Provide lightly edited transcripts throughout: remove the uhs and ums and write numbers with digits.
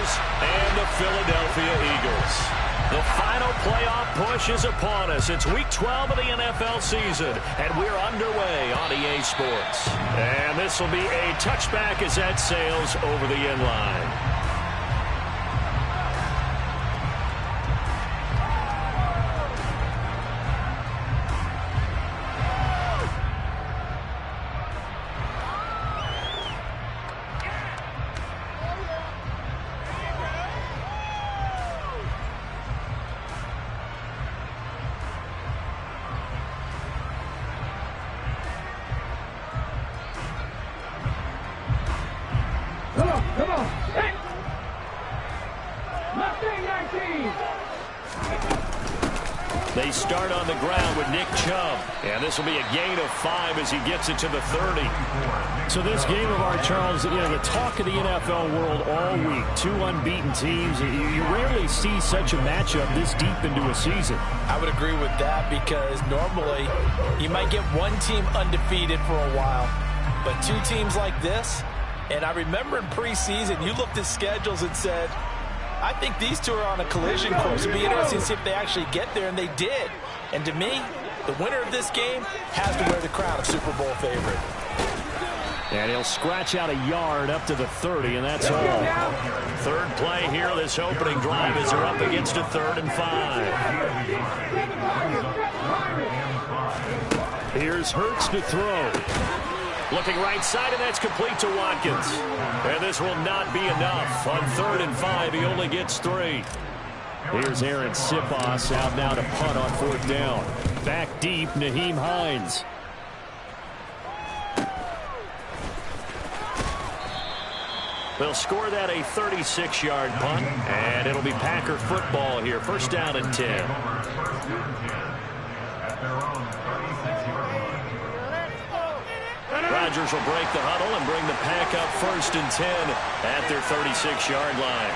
Bears and the Philadelphia Eagles. The final playoff push is upon us. It's Week 12 of the NFL season, and we're underway on EA Sports. And this will be a touchback as that sails over the end line. Come on. Hey. Mustang 19. They start on the ground with Nick Chubb. And this will be a gain of 5 as he gets it to the 30. So this game of ours, Charles, the talk of the NFL world all week. Two unbeaten teams. You rarely see such a matchup this deep into a season. I would agree with that because normally you might get one team undefeated for a while. But two teams like this, and I remember in preseason, you looked at schedules and said, I think these two are on a collision course. It'd be interesting to see if they actually get there, and they did. And to me, the winner of this game has to wear the crown of Super Bowl favorite. And he'll scratch out a yard up to the 30, and that's all. Third play here, this opening drive as they're up against a 3rd and 5. Here's Hurts to throw. Looking right side, and that's complete to Watkins. And this will not be enough. On 3rd and 5, he only gets 3. Here's Aaron Sipos out now to punt on 4th down. Back deep, Nyheim Hines. They'll score that a 36-yard punt, and it'll be Packer football here. 1st down and 10. Rodgers will break the huddle and bring the pack up 1st and 10 at their 36-yard line.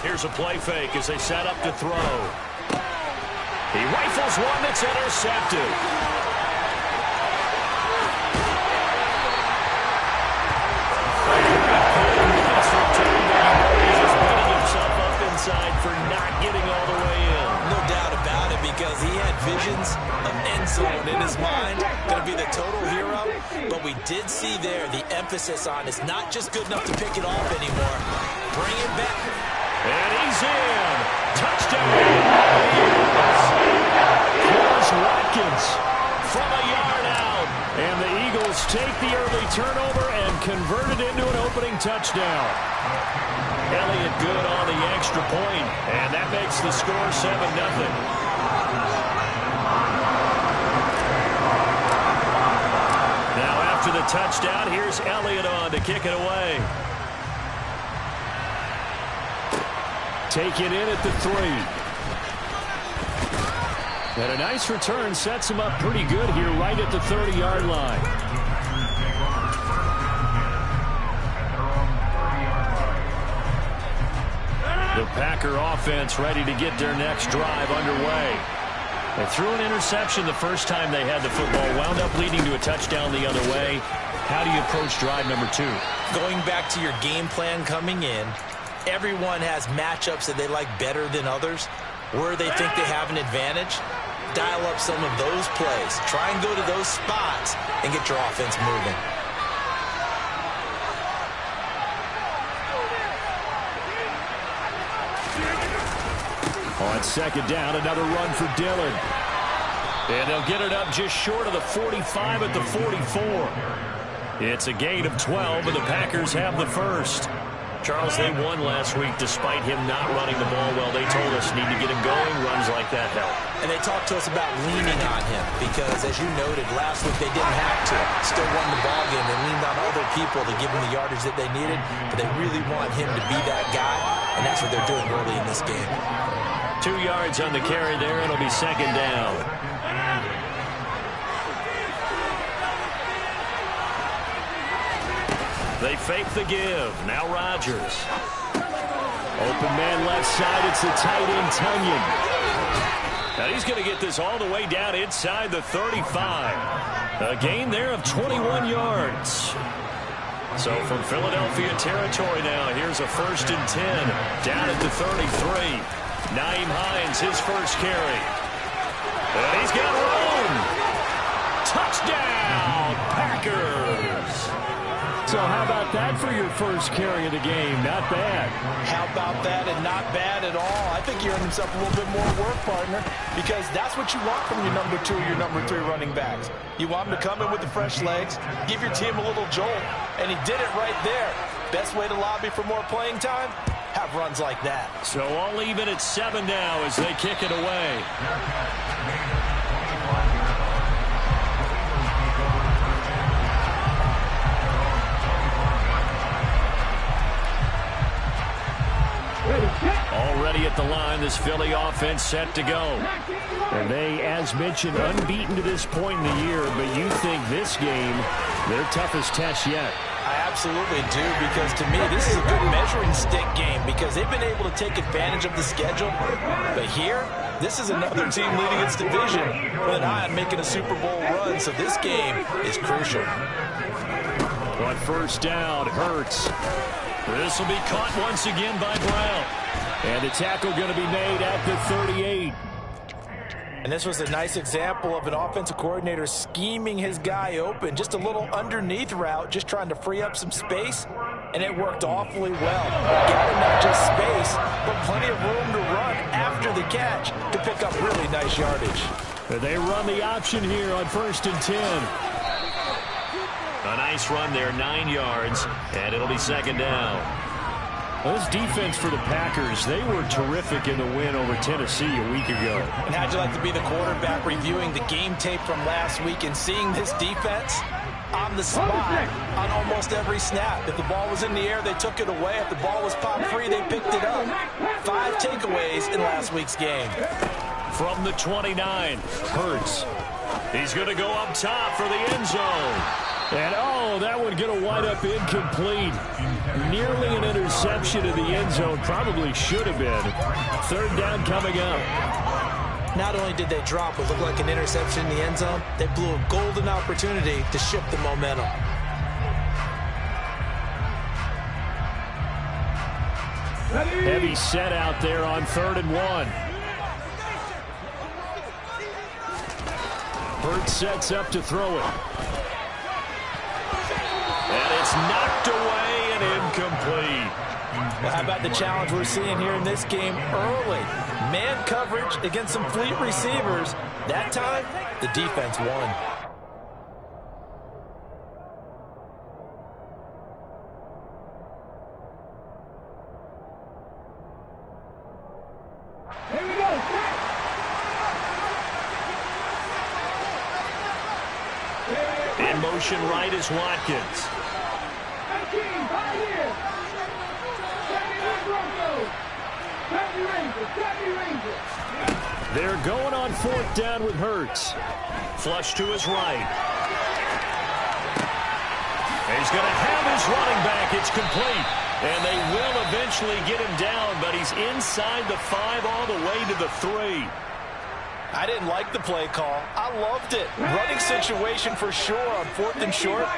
Here's a play fake as they set up to throw. He rifles one that's intercepted. Inside for not getting all the way in. No doubt about it, because he had visions of end zone in his mind. Going to be the total hero. But we did see there the emphasis on it's not just good enough to pick it off anymore. Bring it back. And he's in. Touchdown. Here's Watkins from a yard out. And the Eagles take the early turnover and convert it into an opening touchdown. Elliott good on the extra point, and that makes the score 7-0. Now after the touchdown, here's Elliott on to kick it away. Taken in at the 3. And a nice return sets him up pretty good here right at the 30-yard line. The Packer offense ready to get their next drive underway. They threw an interception the first time they had the football, wound up leading to a touchdown the other way. How do you approach drive number 2? Going back to your game plan coming in, everyone has matchups that they like better than others. Where they think they have an advantage, dial up some of those plays. Try and go to those spots and get your offense moving. On 2nd down, another run for Dillon. And they'll get it up just short of the 45 at the 44. It's a gain of 12, and the Packers have the first. Charles, they won last week despite him not running the ball well. They told us need to get him going. Runs like that help. And they talked to us about leaning on him because, as you noted, last week they didn't have to. Still won the ball game. They leaned on other people to give them the yardage that they needed, but they really want him to be that guy, and that's what they're doing early in this game. 2 yards on the carry there. It'll be 2nd down. They fake the give. Now Rodgers. Open man left side. It's the tight end, Tunyon. And he's going to get this all the way down inside the 35. A gain there of 21 yards. So from Philadelphia territory now, here's a 1st and 10. Down at the 33. Nyheim Hines, his first carry. And he's got room. Touchdown, Packers. So how about that for your first carry of the game? Not bad. How about that, and not bad at all. I think he earned himself a little bit more work, partner, because that's what you want from your number 2 or your number 3 running backs. You want him to come in with the fresh legs, give your team a little jolt, and he did it right there. Best way to lobby for more playing time? Have runs like that. So all even at 7 now as they kick it away. Already at the line, this Philly offense set to go. And they, as mentioned, unbeaten to this point in the year, but you think this game, their toughest test yet. I absolutely do, because to me, this is a good measuring stick game because they've been able to take advantage of the schedule. But here, this is another team leading its division with an eye on making a Super Bowl run, so this game is crucial. On first down, Hurts. This will be caught once again by Brown. And the tackle going to be made at the 38. And this was a nice example of an offensive coordinator scheming his guy open. Just a little underneath route, just trying to free up some space. And it worked awfully well. Got him not just space, but plenty of room to run after the catch to pick up really nice yardage. They run the option here on 1st and 10. A nice run there, 9 yards, and it'll be 2nd down. Well, this defense for the Packers, they were terrific in the win over Tennessee a week ago. And how'd you like to be the quarterback reviewing the game tape from last week and seeing this defense on the spot on almost every snap? If the ball was in the air, they took it away. If the ball was popped free, they picked it up. 5 takeaways in last week's game. From the 29, Hurts. He's going to go up top for the end zone. And, oh, that one going to wind up incomplete. Nearly an interception in the end zone. Probably should have been. 3rd down coming up. Not only did they drop what looked like an interception in the end zone, they blew a golden opportunity to shift the momentum. Heavy set out there on 3rd and 1. Hurts sets up to throw it. And it's knocked away and incomplete. Well, how about the challenge we're seeing here in this game early? Man coverage against some fleet receivers. That time, the defense won. Here we go. In motion right is Watkins. They're going on 4th down with Hurts. Flush to his right. He's going to have his running back. It's complete. And they will eventually get him down, but he's inside the 5 all the way to the 3. I didn't like the play call. I loved it. Running situation for sure on 4th and short.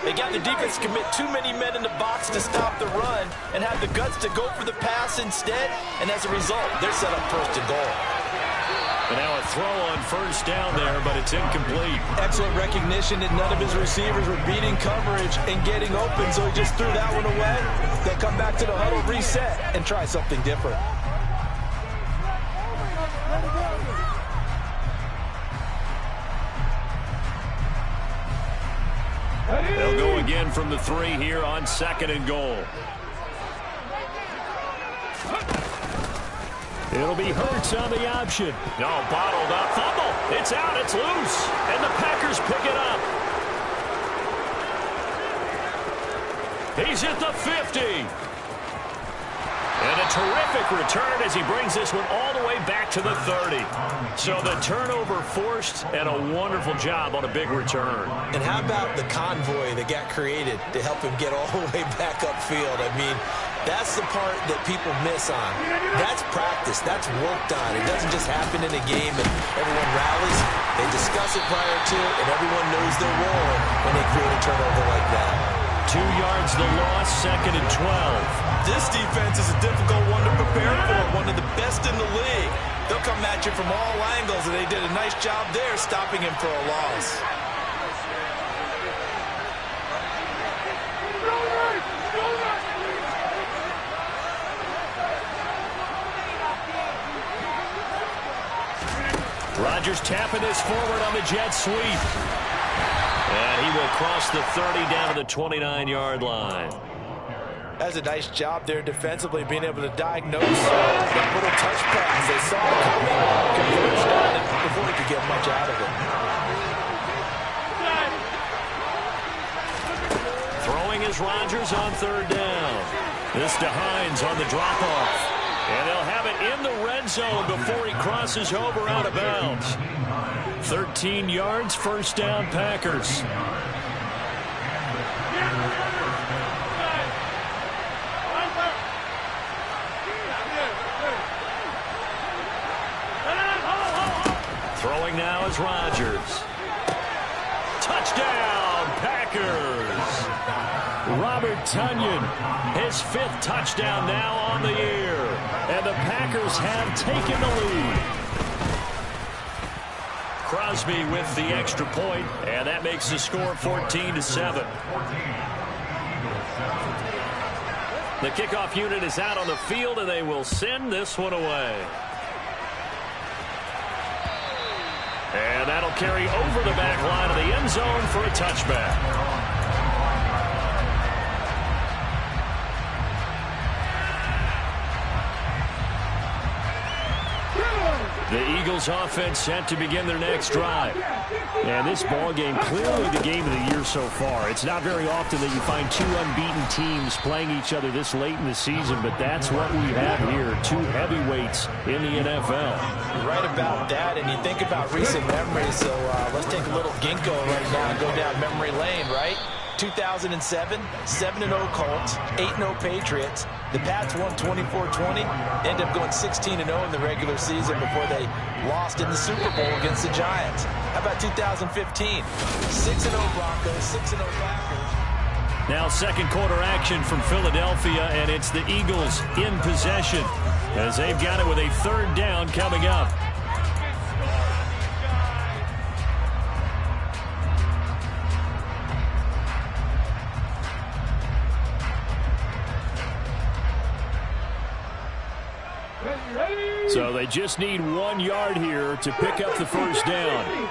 They got the defense to commit too many men in the box to stop the run and have the guts to go for the pass instead. And as a result, they're set up 1st and goal. And now a throw on 1st down there, but it's incomplete. Excellent recognition that none of his receivers were beating coverage and getting open, so he just threw that one away. They'll come back to the huddle, reset, and try something different. They'll go again from the 3 here on 2nd and goal. It'll be Hurts on the option. No, bottled up. Fumble. It's out. It's loose. And the Packers pick it up. He's at the 50. And a terrific return as he brings this one all the way back to the 30. So the turnover forced and a wonderful job on a big return. And how about the convoy that got created to help him get all the way back upfield? I mean, That's the part that people miss on. That's practice. That's worked on. It doesn't just happen in a game and everyone rallies. They discuss it prior to, and everyone knows their role when they create a turnover like that. 2 yards the loss, 2nd and 12. This defense is a difficult one to prepare for, one of the best in the league. They'll come at you from all angles, and they did a nice job there stopping him for a loss. Rodgers tapping this forward on the jet sweep. And he will cross the 30 down to the 29-yard line. That's a nice job there defensively, being able to diagnose that little touch pass. They saw it coming, converged on it before he could get much out of it. Throwing is Rodgers on 3rd down. This to Hines on the drop-off. And they'll have it in the red zone before he crosses over out of bounds. 13 yards, 1st down, Packers. Throwing now is Rodgers. Touchdown, Packers. Robert Tonyan, his 5th touchdown now on the year. And the Packers have taken the lead. Crosby with the extra point, and that makes the score 14-7. The kickoff unit is out on the field, and they will send this one away. And that'll carry over the back line of the end zone for a touchback. The Eagles offense set to begin their next drive. And this ball game, clearly the game of the year so far. It's not very often that you find 2 unbeaten teams playing each other this late in the season, but that's what we have here, 2 heavyweights in the NFL. You're right about that, and you think about recent memories, so let's take a little ginkgo right now and go down memory lane, right? 2007, 7-0 Colts, 8-0 Patriots. The Pats won 24-20, ended up going 16-0 in the regular season before they lost in the Super Bowl against the Giants. How about 2015? 6-0 Broncos, 6-0 Packers. Now 2nd quarter action from Philadelphia, and it's the Eagles in possession as they've got it with a 3rd down coming up. So they just need 1 yard here to pick up the 1st down.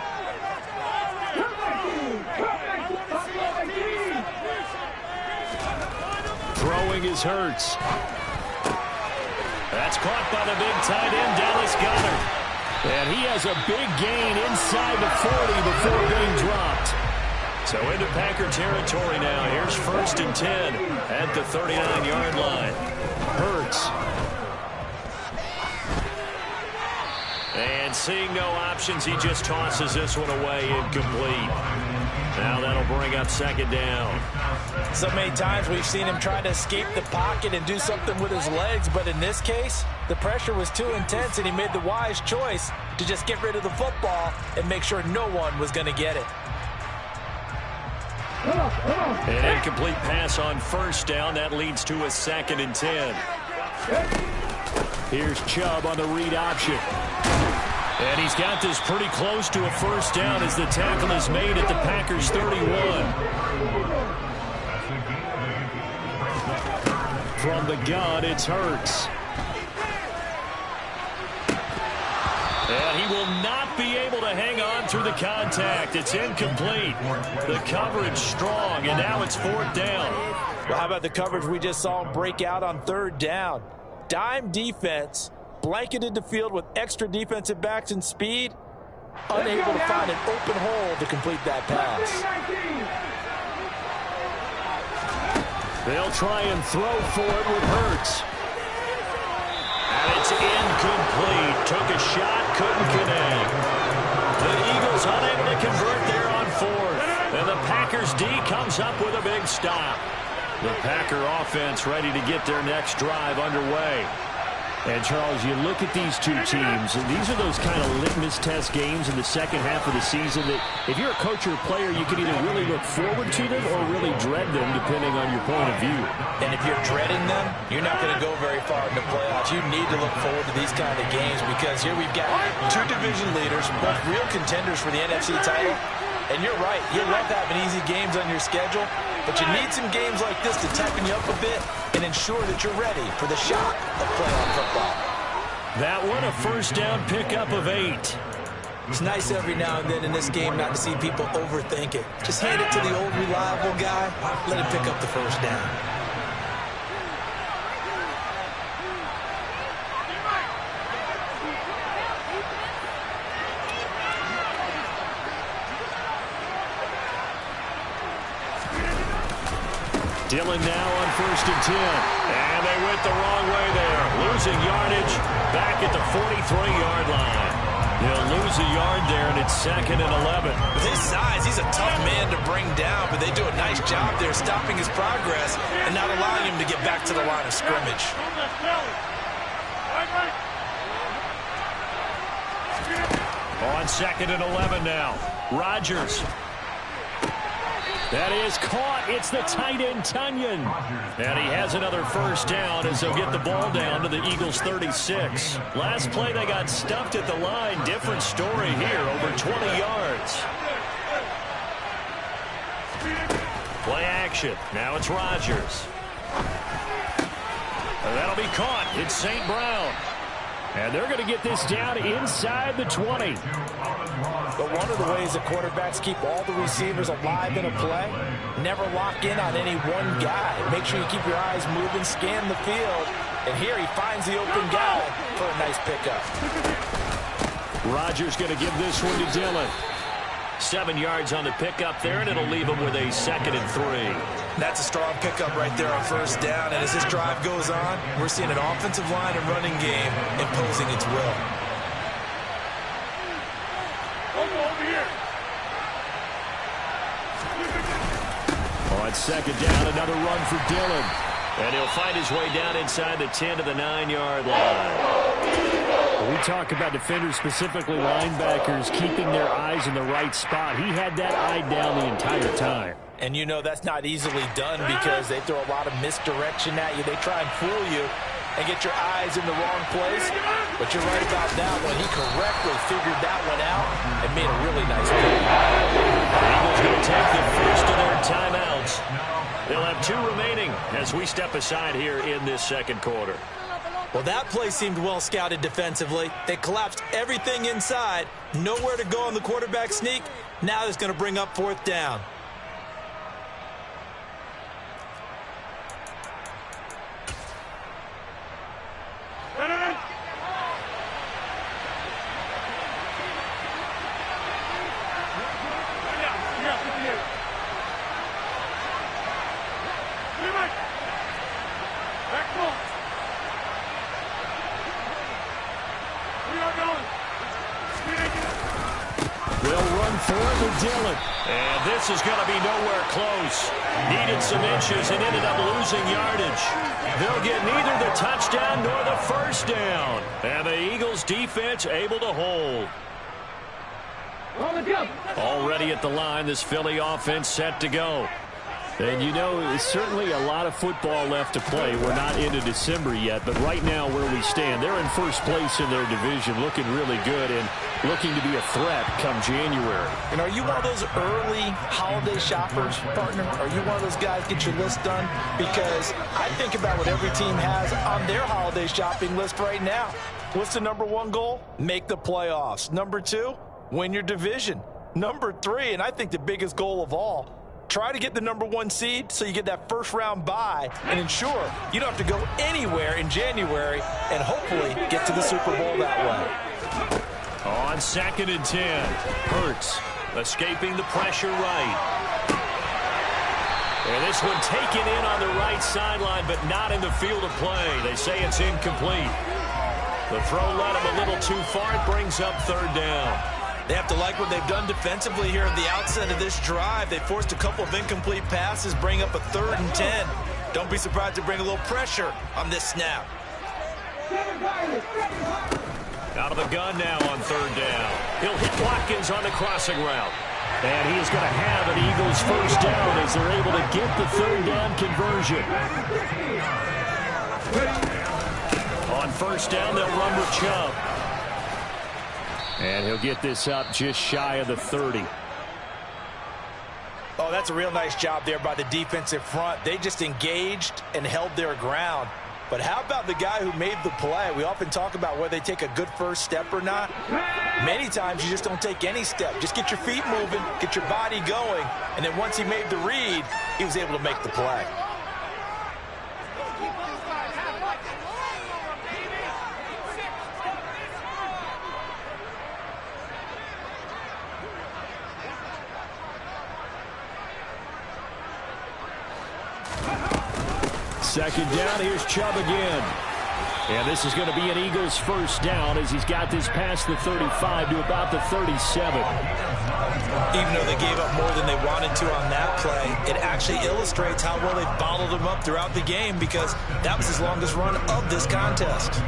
Throwing is Hurts. That's caught by the big tight end, Dallas Goedert. And he has a big gain inside the 40 before being dropped. So into Packer territory now. Here's 1st and 10 at the 39-yard line. Hurts. And seeing no options, he just tosses this one away, incomplete. Now that'll bring up 2nd down. So many times we've seen him try to escape the pocket and do something with his legs, but in this case, the pressure was too intense, and he made the wise choice to just get rid of the football and make sure no one was going to get it. An incomplete pass on 1st down. That leads to a 2nd and 10. Here's Chubb on the read option. And he's got this pretty close to a 1st down as the tackle is made at the Packers 31. From the gun, it's Hurts. And he will not be able to hang on through the contact. It's incomplete. The coverage strong, and now it's 4th down. Well, how about the coverage we just saw him break out on 3rd down? Dime defense, blanketed the field with extra defensive backs and speed, unable to find an open hole to complete that pass. They'll try and throw for it with Hurts. And it's incomplete. Took a shot, couldn't connect. The Eagles unable to convert there on 4th. And the Packers D comes up with a big stop. The Packer offense ready to get their next drive underway. And, Charles, you look at these two teams, and these are those kind of litmus test games in the second half of the season that if you're a coach or a player, you can either really look forward to them or really dread them, depending on your point of view. And if you're dreading them, you're not going to go very far in the playoffs. You need to look forward to these kind of games because here we've got two division leaders, both real contenders for the NFC title. And you're right, you love having easy games on your schedule, but you need some games like this to toughen you up a bit and ensure that you're ready for the shock of playoff football. That one a first down pickup of 8. It's nice every now and then in this game not to see people overthink it. Just hand it to the old reliable guy, let him pick up the first down. Dillon now on 1st and 10. And they went the wrong way there. Losing yardage back at the 43-yard line. They'll lose a yard there, and it's 2nd and 11. With his size, he's a tough man to bring down, but they do a nice job there stopping his progress and not allowing him to get back to the line of scrimmage. On 2nd and 11 now. Rodgers. That is caught. It's the tight end, Tunyon. And he has another first down as they'll get the ball down to the Eagles' 36. Last play, they got stuffed at the line. Different story here, over 20 yards. Play action. Now it's Rodgers. That'll be caught. It's St. Brown. And they're going to get this down inside the 20. But one of the ways that quarterbacks keep all the receivers alive in a play, never lock in on any one guy. Make sure you keep your eyes moving, scan the field. And here he finds the open guy for a nice pickup. Rodgers going to give this one to Dillon. 7 yards on the pickup there, and it'll leave him with a 2nd and 3. That's a strong pickup right there on first down. And as this drive goes on, we're seeing an offensive line and running game imposing its will. On 2nd down, another run for Dillon. And he'll find his way down inside the 10 to the 9-yard line. We talk about defenders, specifically linebackers, keeping their eyes in the right spot. He had that eye down the entire time. And you know that's not easily done because they throw a lot of misdirection at you. They try and fool you and get your eyes in the wrong place. But you're right about that one. He correctly figured that one out and made a really nice play. The Eagles going to take the first of their timeouts. They'll have 2 remaining as we step aside here in this second quarter. Well, that play seemed well scouted defensively. They collapsed everything inside. Nowhere to go on the quarterback sneak. Now it's going to bring up 4th down. Dillon. And this is going to be nowhere close. Needed some inches and ended up losing yardage. They'll get neither the touchdown nor the first down. And the Eagles defense able to hold. Already at the line, this Philly offense set to go. And you know, there's certainly a lot of football left to play. We're not into December yet, but right now where we stand, they're in first place in their division, looking really good and looking to be a threat come January. And are you one of those early holiday shoppers, partner? Are you one of those guys get your list done? Because I think about what every team has on their holiday shopping list right now. What's the #1 goal? Make the playoffs. #2, win your division. #3, and I think the biggest goal of all, try to get the #1 seed so you get that first-round bye and ensure you don't have to go anywhere in January and hopefully get to the Super Bowl that way. On 2nd and 10, Hurts escaping the pressure right. And this one taken in on the right sideline, but not in the field of play. They say it's incomplete. The throw led him a little too far. It brings up 3rd down. They have to like what they've done defensively here at the outset of this drive. They forced a couple of incomplete passes, bring up a 3rd and 10. Don't be surprised to bring a little pressure on this snap. Out of the gun now on third down. He'll hit Watkins on the crossing route. And he is going to have an Eagles first down as they're able to get the third down conversion. On first down, they'll run with Chubb. And he'll get this up just shy of the 30. Oh, that's a real nice job there by the defensive front. They just engaged and held their ground. But how about the guy who made the play? We often talk about whether they take a good first step or not. Many times you just don't take any step. Just get your feet moving, get your body going, and then once he made the read, he was able to make the play. Second down, here's Chubb again. And this is going to be an Eagles first down as he's got this past the 35 to about the 37. Even though they gave up more than they wanted to on that play, it actually illustrates how well they bottled them up throughout the game because that was his longest run of this contest.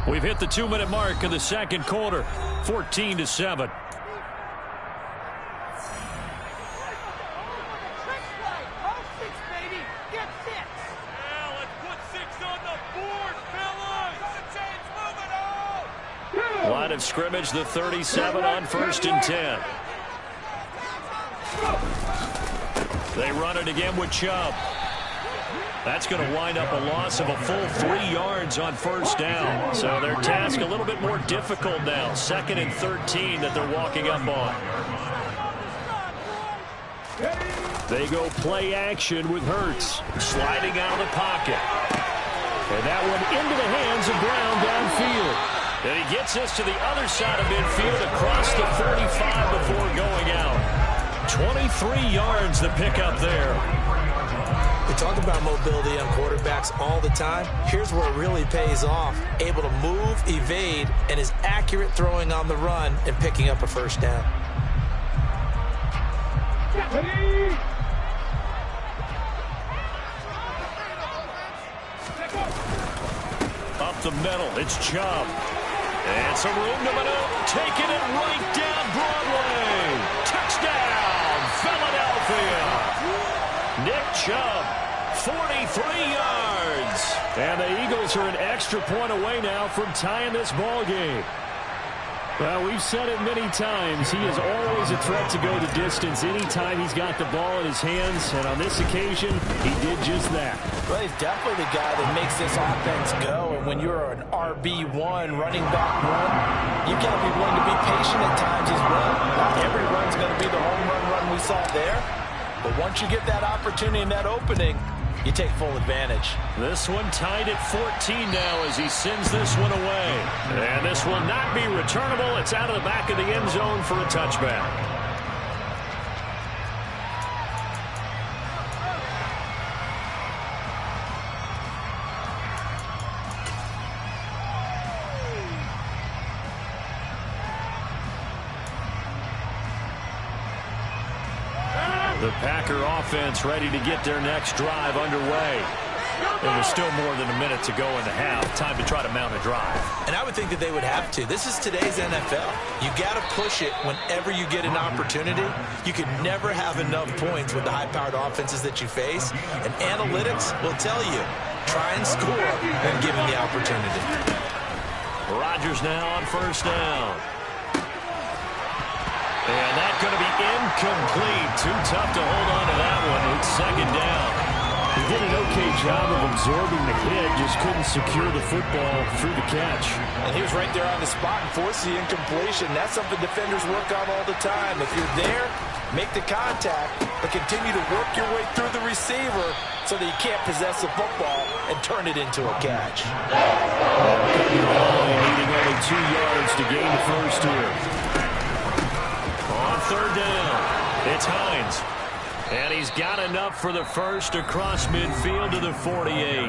We've hit the 2-minute mark of the second quarter, 14-7. Line of scrimmage, the 37 on 1st and 10. They run it again with Chubb. That's going to wind up a loss of a full 3 yards on first down. So their task a little bit more difficult now. 2nd and 13 that they're walking up on. They go play action with Hurts. Sliding out of the pocket. And that one into the hands of Brown downfield. And he gets this to the other side of midfield across the 35 before going out. 23 yards the pickup there. We talk about mobility on quarterbacks all the time. Here's where it really pays off. Able to move, evade, and is accurate throwing on the run and picking up a first down. Up the middle, it's Chubb. And some room to maneuver. Taking it right down Broadway. Touchdown, Philadelphia. Nick Chubb, 43 yards. And the Eagles are an extra point away now from tying this ball game. Well, we've said it many times. He is always a threat to go the distance anytime he's got the ball in his hands. And on this occasion, he did just that. Well, he's definitely the guy that makes this offense go. And when you're an RB1, running back one, you got to be willing to be patient at times as well. Not every run's going to be the home run we saw there. But once you get that opportunity and that opening, you take full advantage. This one tied at 14 now as he sends this one away. And this will not be returnable. It's out of the back of the end zone for a touchback. The Packer offense ready to get their next drive underway. And there's still more than a minute to go in the half. Time to try to mount a drive. And I would think that they would have to. This is today's NFL. You got to push it whenever you get an opportunity. You can never have enough points with the high-powered offenses that you face. And analytics will tell you, try and score and give them the opportunity. Rodgers now on first down. And that's going to be incomplete. Too tough to hold on to that one. It's second down. He did an okay job of absorbing the hit, just couldn't secure the football through the catch. And he was right there on the spot and forced the incompletion. That's something defenders work on all the time. If you're there, make the contact, but continue to work your way through the receiver so that you can't possess the football and turn it into a catch. Needing only 2 yards to gain the first here. On third down, it's Hines. And he's got enough for the first across midfield to the 48.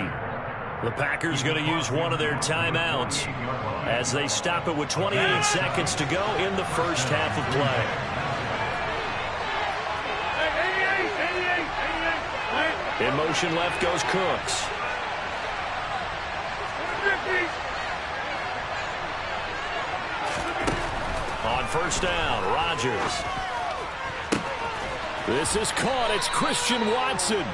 The Packers going to use one of their timeouts as they stop it with 28 seconds to go in the first half of play. In motion left goes Cooks. On first down, Rodgers. This is caught. It's Christian Watson.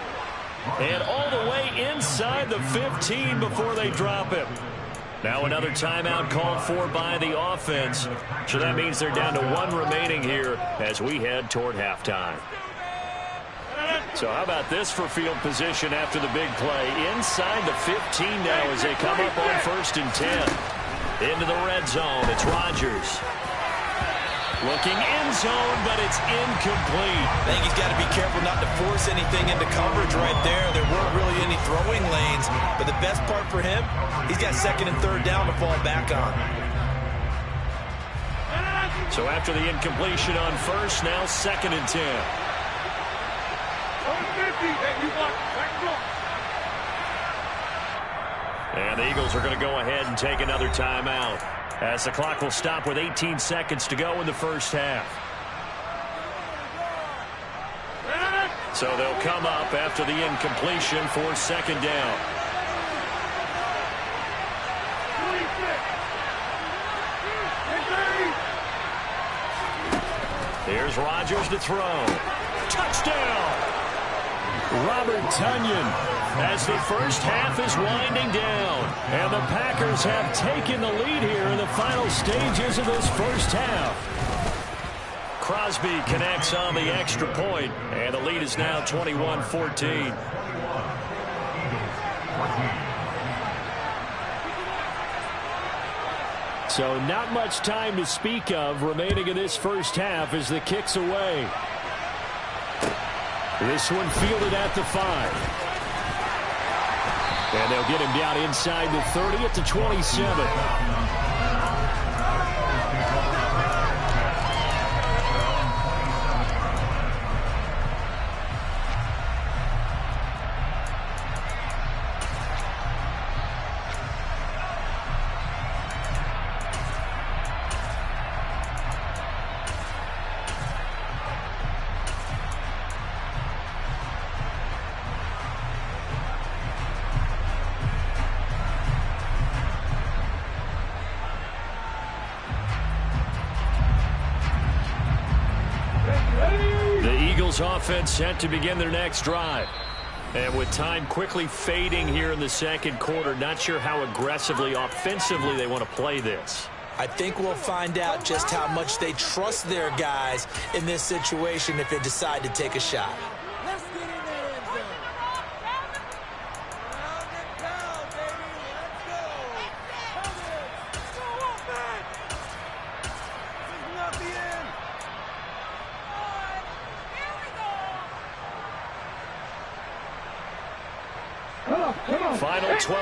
And all the way inside the 15 before they drop him. Now another timeout called for by the offense. So that means they're down to one remaining here as we head toward halftime. So how about this for field position after the big play? Inside the 15 now as they come up on first and 10. Into the red zone. It's Rodgers. Looking end zone, but it's incomplete. I think he's got to be careful not to force anything into coverage right there. There weren't really any throwing lanes, but the best part for him, he's got second and third down to fall back on. So after the incompletion on first, now second and 10. And the Eagles are going to go ahead and take another timeout, as the clock will stop with 18 seconds to go in the first half. So they'll come up after the incompletion for second down. Here's Rodgers to throw. Touchdown! Robert Tonyan, as the first half is winding down. And the Packers have taken the lead here in the final stages of this first half. Crosby connects on the extra point, and the lead is now 21-14. So not much time to speak of remaining in this first half as the kick's away. This one fielded at the 5. And they'll get him down inside the 30 at the 27. Offense set to begin their next drive. And with time quickly fading here in the second quarter, not sure how aggressively, offensively they want to play this. I think we'll find out just how much they trust their guys in this situation if they decide to take a shot. Final 12